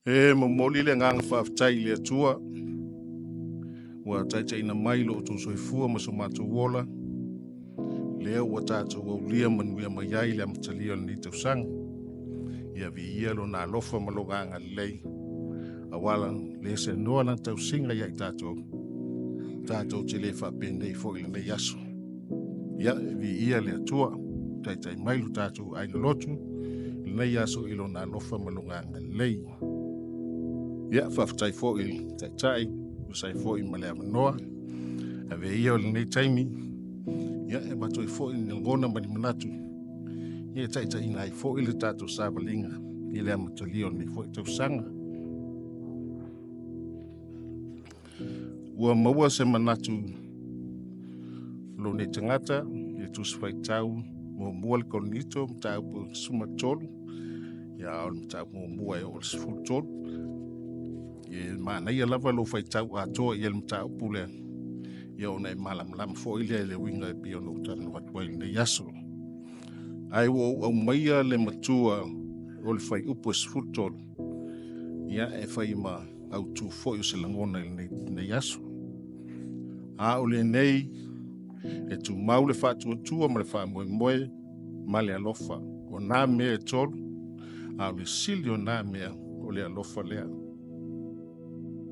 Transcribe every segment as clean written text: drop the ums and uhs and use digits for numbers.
Momoli le ngang whaftai le atua. Wa taita ina mailo o tō soifua ma so mātou wola. Leo wa tātou au lia manuia mai ai le amatalia ni tausanga. Ia vi ia lo nā lofa malonganga lei. Awala le se noa na tausinga ia i tātou. Tātou te le whapendei fo ila nei aso. Ia vi ia le atua. Taita i mailu tātou ai lotu. Nei aso ilo nā lofa malonganga lei. Ia whaftai fo il taitai. Usai fo i malea manoa. Ave ia o le nei taimi. Ia e batoi fo i ngona mani manatu. Ia taita ina ai fo i le tātou sāwalinga. I le amatalio nei fo i tausanga. Ua maua se manatu lo nei tangata. Ia tuswai tau. Mua mua le konito. Mtau pu sumatolu. Ia au mtau mua e o le sifutolu. Ia mana ia lava lo fai tau atoa ia le mtau pule. Ia ona e malam fo ilia le winga e pio no tanu watuai le yaso. Ai wo au maia le matua o le fai upo sifutolu. Ia e fai ma au tu fo i se langona le yaso. A o le nei e tu mau le fatu tua ma le fa moe ma le alofa. O nā mea e tolu. A o le sili o nā mea o le alofa lea.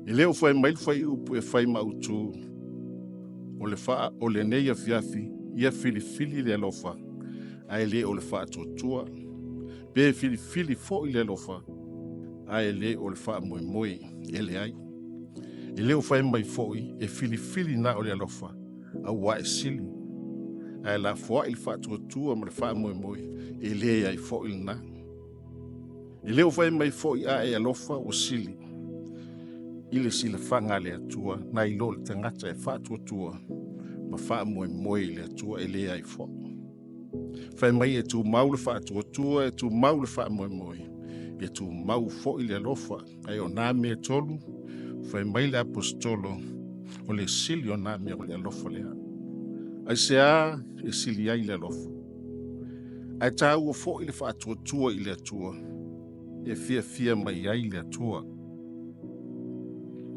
E leo fai mai fai upu e fai mautu o le faa o le nei a fiafi ia filifili le alofa ai le o le faa tuatua pe filifili fo i le alofa ai le o le faa moe e le ai e leo fai mai fo i e filifili na o le alofa a wa e sili ai la fo i le faa tuatua ma le faa moe e le ai fo i na e leo fai mai fo i a e alofa o sili ile sila fanga le atua na ilo le tangata e fatu atua ma faa moe le atua e le ai fo. Fai mai e tu mau le fatu atua e tu mau le faa moe e tu mau fo ile alofa ai o name e tolu fai mai le apostolo o le sili o name o le alofa lea. Ai sea e sili ai le alofa. Ai tau o fo ile fatu atua ile atua e fia mai ai le atua.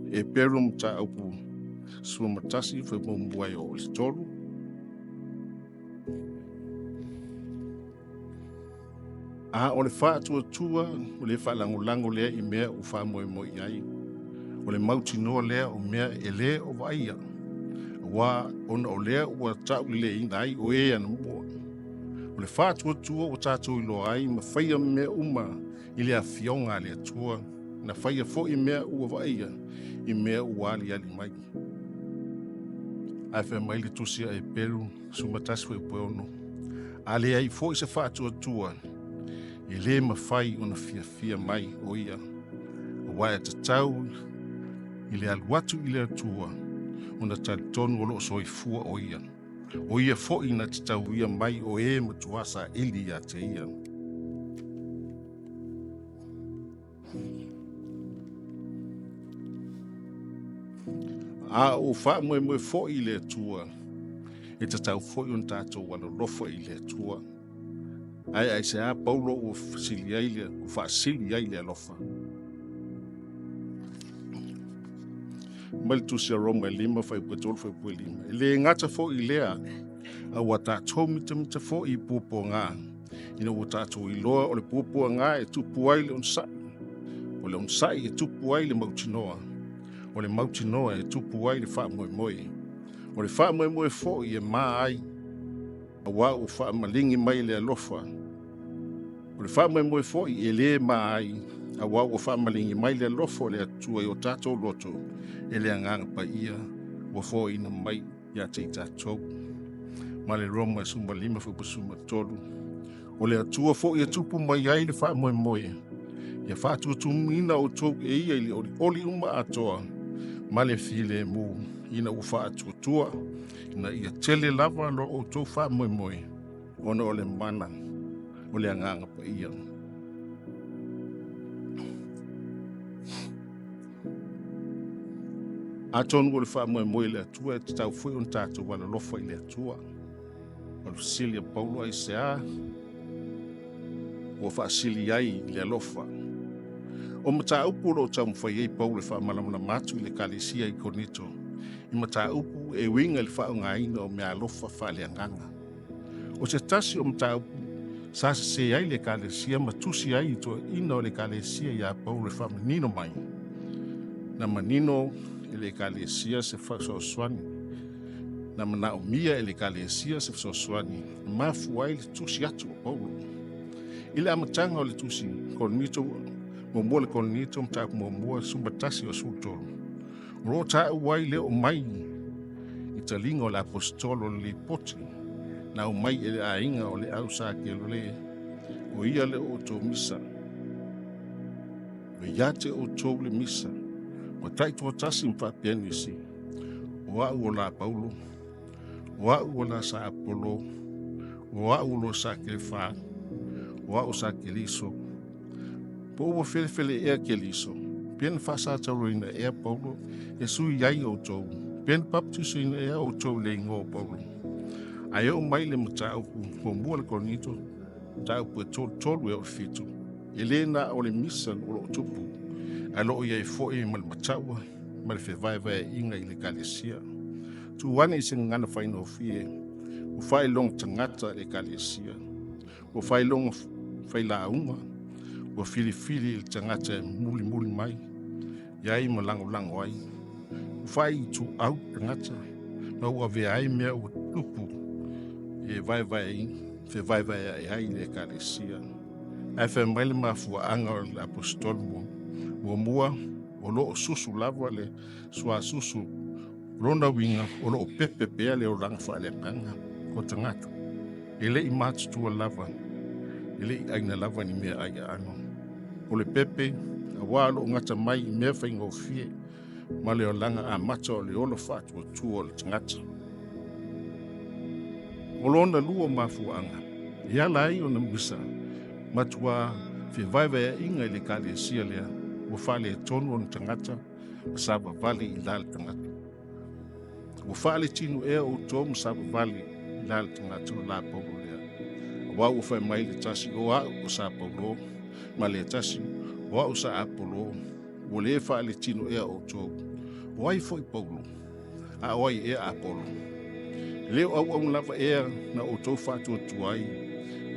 E perum ta aupu sua matasi foi bombuai o le tolu. A o le faa tua o le faa lango lea i mea o faa moe iai. O le mauti noa lea o mea e lea o vaia. Wa ona o lea ua tau le ina ai o e ana mua. O le faa tua o tātou ilo ai ma whaia mea uma i le a fionga le atua. Na whaia fo i mea ua vaia. I mea uali ali mai. Ai whai mai le tusia e peru, sumatasi wai upeono. Ale ai fo i se whātua tua. E le mawhai ona fia mai o ia. O wai te tau, i le aluatu i le atua. Ona tali tonu o loo soi fua o ia. O ia fo i na te tau ia mai o e matuasa ili a te ia. A o wha moe fo i le atua. E te tau fo i un tātou wana lofa i le atua. Ai se a paulo o sili ai le, o wha sili ai le alofa. Mali tu se Ierome 5 fai puetolo fai pue 5. E le ngata fo i lea. A wa tātou mita fo i pupo ngā. Ina wa tātou i loa o le pupo ngā e tupu ai le unsai. O le unsai e tupu ai le mautinoa. O le mauti noa e tupu ai le wha moe. O le wha moe fo i e maa ai. A wā o wha malingi mai le alofa. O le wha moe fo i e le maa ai. A wā o wha malingi mai le alofa o le atua i o tātou loto. E le anganga pa ia. O fo ina mai ia te i tātou. Ma le Roma e suma 5 fupu suma tolu. O le atua fo i e tupu mai ai le wha moe. Ia wha tuatumina o tau e ia i le oli uma atoa. Male file mu ina ufa atuatua ina ia tele lava lo o tau wha moe ona o le mana o le anganga pa ia. Atonu o le wha moe le atua e te tau fui on tātou wala lofa i le atua. O le silia paulo ai sea o wha sili ai le alofa. O mataupu lo tau mwhai ei pau le whaamalamana matu I le kalesia I konito. I mataupu e winga le whaungaina o mea alofa whaaleanganga. O se tasi o mataupu sa se ai le kalesia matusi ai to ina o le kalesia ia pau le whaamanino mai. Na manino I le kalesia se whasoaswani. Na mana o mia le kalesia se whasoaswani. Mafu ai le tusi atu o paulo. Ile amatanga o le tusi konito mo le konito mta mo sumbatasi o sultolo. Ro ta wai le o mai I talingo la apostolo le poti. Na o mai ele ainga o le ausa ke le o ia le o to misa. O iate o to le misa. O tai to tasi mfa pianisi. O au o la paulo. O au o la sa apolo. O au o sa ke fa. O au sa ke liso. Po o fele ea ke liso. Pien fasa tauruina ea paulo. E sui yai o to. Pien baptiso ina ea o to le ingo paulo. Ai o mai le mataupu mo mua le konito. Taupu e tolu e o fitu. Elena o le misa o lo tupu. Ai lo ia e foe ma le mataua. Ma le whewaiwai inga I le kalesia. Tu wane I se ngana whaino fie. O whai long tangata le kalesia. O whai long whai la unga. O fili le tangata muli mai. Iai ma lango ai. O whai tu au tangata. Ma ua vea ai mea o tupu. E vai e ai le kalesia. Ai fe mai le mafua anga o le apostol mo mua o lo susu lava le sua susu ronda winga o lo pepe pea le o langa fa le kanga ko tangata. Ele I matu tua lava. Ele I aina lava ni mea ai ano. O le pepe a walo ngata mai I mea fa ingo fie ma le o langa a mata o le olo fatu o tua o le tangata. O lona lua mafuanga. Ia lai o na misa. Matua whewaiwai inga I le kalesia lea. O whale tonu o na tangata. Masaba vale I lale tangata. O whale tinu ea o tō masaba vale I lale tangata o la paulo lea. O wau o whai mai le tasi o au o sa paulo. Ma le tasi o au sa apolo. O le whale tinu ea o tō. O ai foi paulo. A oi ea apolo. Leo au lava ea na o tau whātua tuai.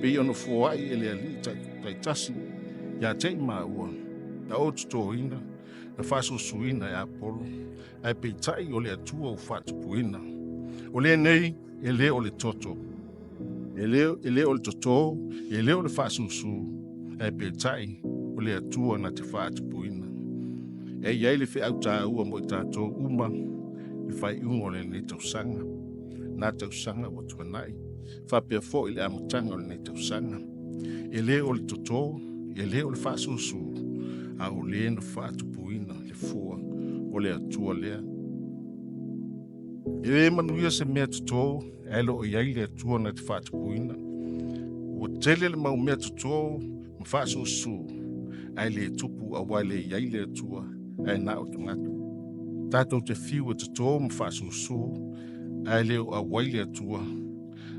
Pei ono fōai e lea li tai tasi. Ia tei maa ua. Na o tuto ina. Na whāso suina e apolo. Ai pei tai o lea tua o whātu puina. O lea nei e leo o le toto. E leo o le toto. E leo o le whāso su. Ai pei tai o lea tua na te whātu puina. E iai le whi au tā ua mo I tātou uma. Le whai ungo le ne tausanga. Na tausanga o tuanai. Whapea fo I le amatanga o le tausanga. E leo o le toto, e leo o le whasusu. A o le no whatupuina, le fua, o le atua lea. E le manuia se mea toto, e lo o iai le atua na te whatupuina. O tele le mau mea toto, ma whasusu. Ai le tupu a wai le iai le atua, ai na o tangata. Tātou te whiu e toto, ma whasusu. Ai leo a waile atua,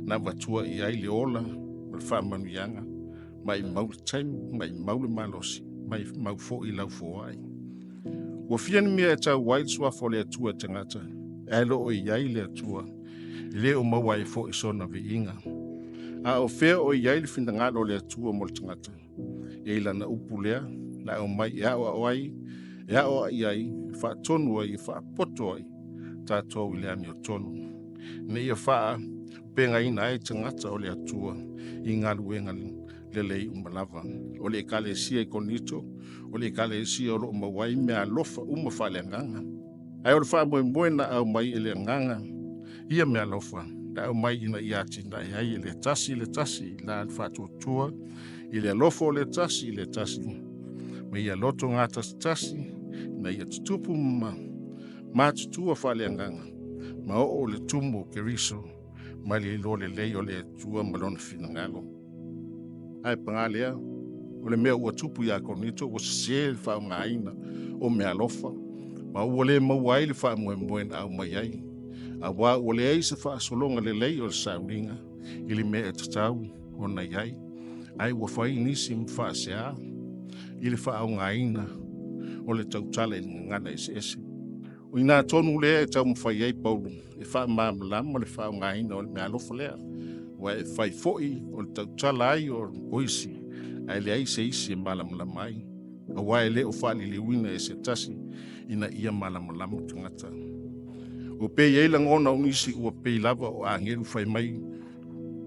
na watua I ai le ola, ma le whaamanuianga, mai maule taimu, mai maule malosi, mai mau fo I lau fo ai. Ua fiani mea e tau waile sua fo le atua tangata, ai lo o I ai le atua, leo maua e fo I sona vi inga. A o fea o I ai le findangalo le atua mo le tangata, e ilana upu lea, la o mai e awa o ai, e awa I ai, wha tonu ai, wha poto ai, tātou I le ami o tonu. Ne ia whaa penga ina ai tangata o le atua I ngā luenga le lei umalava. O le kalesia I konito, o le kalesia o lo mawai mea lofa umafa le nganga. Ai o le whaa moe na au mai le nganga, ia mea lofa. Da au mai ina iati na ai le tasi la whaa tuatua, I le lofa o le tasi. Ma ia loto ngā tasi, na ia tutupu ma tutua whaa le nganga. Ma o le tumo ke riso, ma le ilo le lei o le tua malona finangalo. Ai pangalea, o le mea ua tupu ia konito, o se wha o ngāina o mea lofa, ma ua le mauai le wha moe na au mai ai. A wā ua le eise wha solonga le lei o le saulinga, I le mea e tatau o na iai. Ai ua whai nisi mwha sea, i le whaongaina o le tautala i ngana ese. O ina tonu lea e tau mwhai ei Paulu, e wha maamalama le whaongaina o le mea alofa lea. Wa e whai foi o le tautala ai o oisi, ai le ai se isi e malamalama ai. A wa e le o wha li wina e se tasi, ina ia malamalama tangata. O pei eila ngona unisi ua pei lava o angeru whai mai,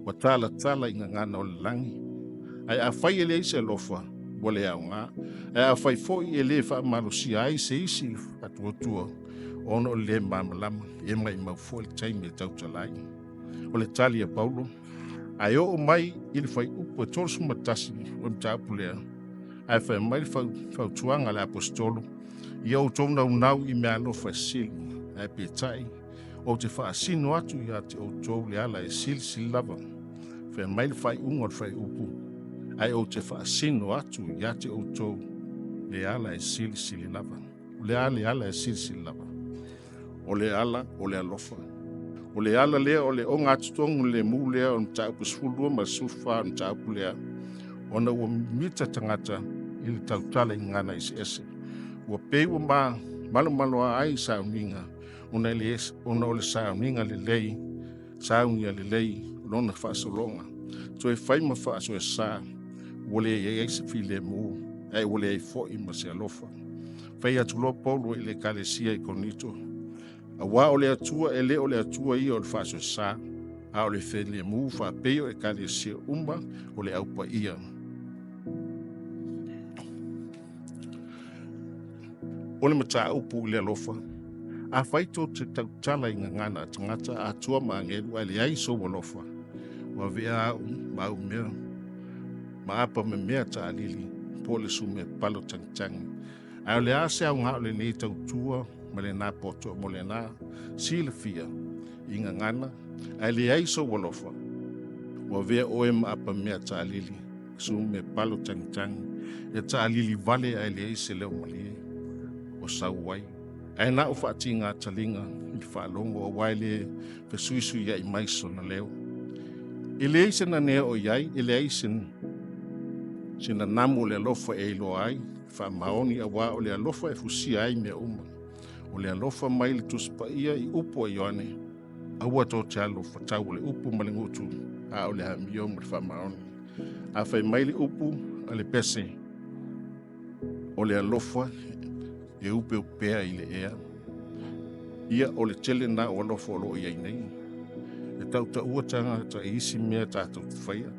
wa tala inga ngana o le langi. Ai a whai e le ise lofa, wale au ngā. Ai a whai foi e le wha marosia ai se isi atuatua, ono o le mamalama, e mai mau foi le taimi e tautalai. O le tali a Paulo, ai o mai i le whai upo e toro sumatasi o le tāpulea. Ai whai mai le whau tuanga le apostolo, i au tōna unau i mea alofa e silu, ai pētai, o te wha asino atu i ate o tōu le ala e sili lava. Whai mai le whai unga le whai upo, ai o te wha asino atu i ate o tōu le ala e sili lava. Le ala e sili lava. O le ala o le alofa. O le ala lea o le onga atutongu le mu lea o mtaupu sfulua ma sufa o mtaupu lea. Ona ua mita tangata i le tautala i ngana isi ese. Ua pei ua malo ai sauninga. Ona o le sauninga le lei. Sauninga le lei. Lona whaasolonga. So e whaima whaaso e saa. Wale e eise fi le mu. Ai wale e fo i ma se alofa. Whai atulo polo i le kalesia i konito. A wā o le atua e le o le atua i o le whaaso sā. A o le whele mu wha peo e kare sia umba o le aupa ia. O le mata upu le alofa. A whaito te tautala i ngangana tangata a tua maangeru a le aiso walofa. Wa vea au ma au mea. Ma apa me mea ta alili. Po le sume palo tangtangi. A o le ase au ngā o le nei tautua. Ma le nā poto mo le nā sila fia i ngangana ai le aiso walofa wa vea oe maapa mea tālili su me palo tangitangi e tālili vale ai le aise leo malie o sau wai ai na o whaati ngā talinga i whaalongo o wai le fesuisu ia i maiso na leo i le aise na nea o iai i le aise sina namu le alofa e ilo ai wha maoni a wā o le alofa e fusia ai mea uma o le alofa mai le tuspa ia i upo a Ioane. Aua tō te alofa tau le upo ma le ngutu a o le hamio ma le whamaoni. A whai mai le upo a le pese. O le alofa e upe upea i le ea. Ia o le tele na o alofa o lo iai nei. E tau ta ua tanga ta isi mea tātou te whaia.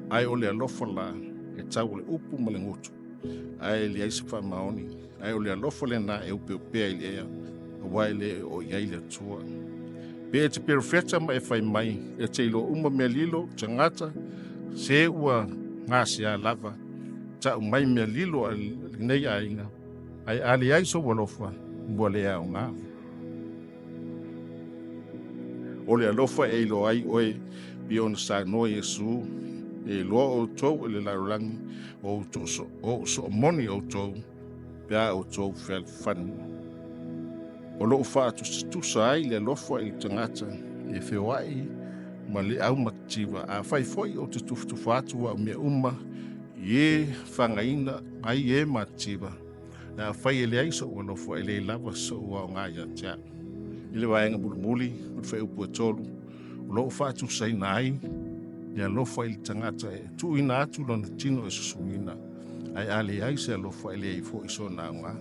Ai o le alofa la e tau le upo ma le ngutu. Ai le aise whamaoni. Ai o le alofa le na e upe upea i le ea, a wai le o iai le tua. Pe e te perofeta ma e whai mai, e te ilo uma mea lilo, tangata, se ua ngā sea lava, ta umai mea lilo a nei a inga, ai ali ai so walofa, mua le au ngā. O le alofa e ilo ai oe, biona sa noe Jesu, e loa o tau e le larulangi, o so moni o tau, pea o tau fel fan. O loo whaatu tusa ai le lofa i tangata e whewai ma le au mativa a whai foi o te tufu atu wa mea uma i e whangaina ai e mativa. Na whai e le aiso o lofa e le lava so wa o ngā ia tia. I le waenga mulimuli o whai upu e tolu. O loo whaatu sai na ai le lofa i tangata e tu ina atu lona tino e susumina. Ai ale ai se alofa ele ai fo iso na nga.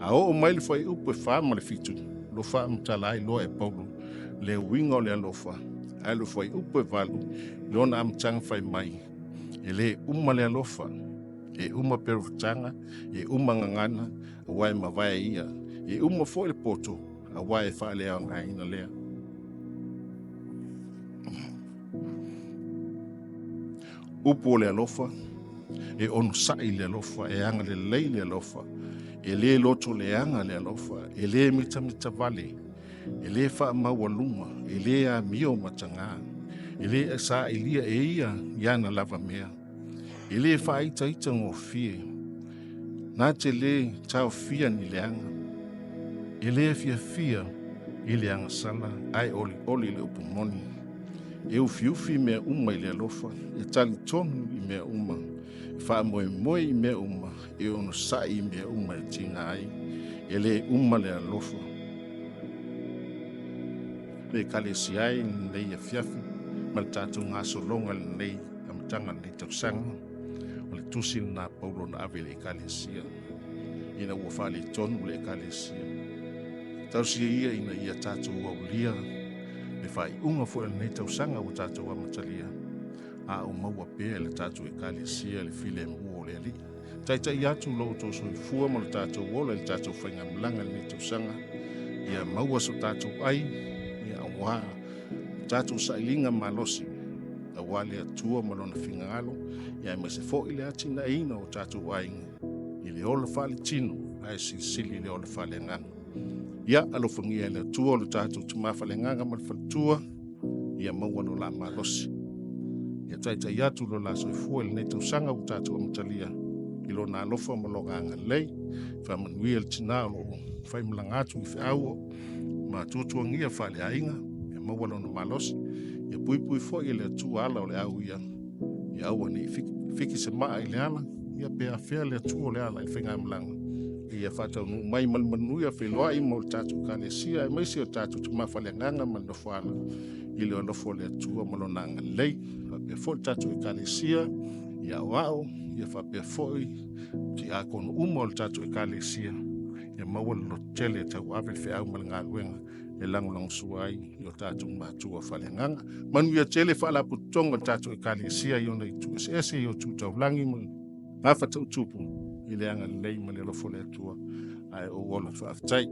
A o mai le foi upe fa ma le fitu. Lo fa mtala ai lo e Paulo. Le winga o le alofa. Ai lo foi upe valu. Lona amtanga fai mai. Ele uma le alofa. E uma perutanga. E uma ngangana. A wai ma vai ia. E uma fo le poto. A wai fa le au ngaina lea. Upo le alofa. E onu sai le alofa, e anga le lei le alofa, e le loto le anga le alofa, e le mita vale, e le wha mawaluma, e le a mio matanga, e le sa ilia e ia iana lava mea, e le wha ita ngō fie, nā te le tau fia ni le anga, e le fia i le anga sala, ai oli le upumoni, e ufi mea uma i le alofa, e tali tonu i mea uma, Whaamoe I mea uma, e ono sai I mea uma e tinga ai, e le uma le alofo. Le kalesi ai nei e fiafi, ma le tātou ngā solonga le nei, amatanga nei tausanga, o le tusi na paulo na ave le kalesia. Ina ua whale tonu le kalesia. Tausia ia ina ia tātou waulia, le whai unga fo le nei tausanga o tātou amatalia. A o maua pēr le tātou e kalesia le file mua o le ali. Tai atu lo to so fua mo le tātou wola le tātou whainga mlanga le nei tausanga. Ia maua so tātou ai, ia awa tātou sailinga malosi. A wale atua malona fingalo, ia ma se fo ile ati na ina o tātou ainga. Ile ola whale tino, ai sili ile ola whale nganga. Ia alofangia le atua o le tātou tumawhale nganga ma le whaletua, ia maua no la malosi. Ia tai atu lo la soifua le nei tausanga o tātou amatalia. Ilo na alofa malonganga lei, whamanuia le tina lo whaimlangatu I whiau, ma tuatuangia whale ainga, ia maua no na malosi, ia pui fo I le atua ala o le au ia aua ni fiki se maa I le ala, ia pea fea le atua o le ala I whainga mlanga. Ia whatau nu mai malmanuia wheloa I mo le tātou kalesia, e maisi o tātou tumawhale nganga manofu ala, I le anofo le atua malonanga lei, pe fo tātou I kalesia, ia wao, ia whapea foi, ki a kono umo le tātou I kalesia, ia maua lo tele tau ave whiau malanga luenga, e lango suai, I o tātou mātua whale nganga. Manu ia tele whala putonga tātou I kalesia, I ona I tu ese I o tūtau langi mo, ngā whatau tupu, I le anga lei ma le lofo le atua, ai o ola whaafitai.